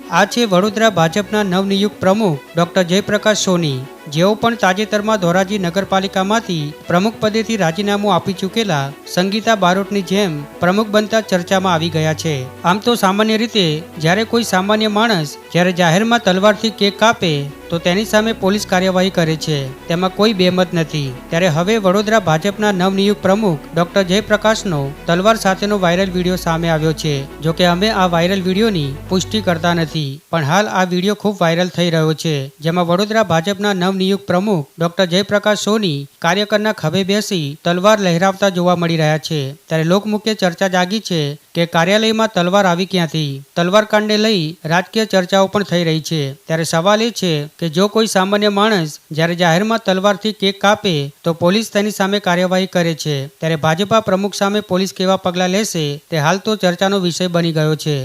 આ છે વડોદરા ભાજપના નવનિયુક્ત પ્રમુખ ડોક્ટર જયપ્રકાશ સોની, જેઓ પણ તાજેતરમાં ધોરાજી નગરપાલિકામાંથી પ્રમુખ પદેથી રાજીનામું આપી ચૂકેલા સંગીતા બારોટની જેમ પ્રમુખ બનતા ચર્ચામાં આવી ગયા છે। આમ તો સામાન્ય રીતે જ્યારે કોઈ સામાન્ય માણસ જ્યારે જાહેરમાં તલવારથી કેક કાપે તો તેની સામે પોલીસ કાર્યવાહી કરે છે, તેમાં કોઈ બેમત નથી। ત્યારે હવે વડોદરા ભાજપના નવનિયુક્ત પ્રમુખ ડોક્ટર જયપ્રકાશનો તલવાર સાથેનો વાયરલ વિડીયો સામે આવ્યો છે। જોકે અમે આ વાયરલ વિડીયોની પુષ્ટિ કરતા નથી, પણ હાલ આ વિડીયો ખૂબ વાયરલ થઈ રહ્યો છે, જેમાં વડોદરા ભાજપના નવનિયુક્ત પ્રમુખ ડોક્ટર જયપ્રકાશ સોની કાર્યકરના ખભે બેસી તલવાર લહેરાવતા જોવા મળી રહ્યા છે। ત્યારે લોકમુખ્ય ચર્ચા જાગી છે કે કાર્યાલયમાં તલવાર આવી ક્યાંથી। તલવાર કાંડને લઈ રાજકીય ચર્ચાઓ પણ થઈ રહી છે। ત્યારે સવાલ એ છે કે જો કોઈ સામાન્ય માણસ જ્યારે જાહેરમાં તલવારથી કેક કાપે તો પોલીસ તેની સામે કાર્યવાહી કરે છે, ત્યારે ભાજપા પ્રમુખ સામે પોલીસ કેવા પગલાં લેશે તે હાલ તો ચર્ચાનો વિષય બની ગયો છે।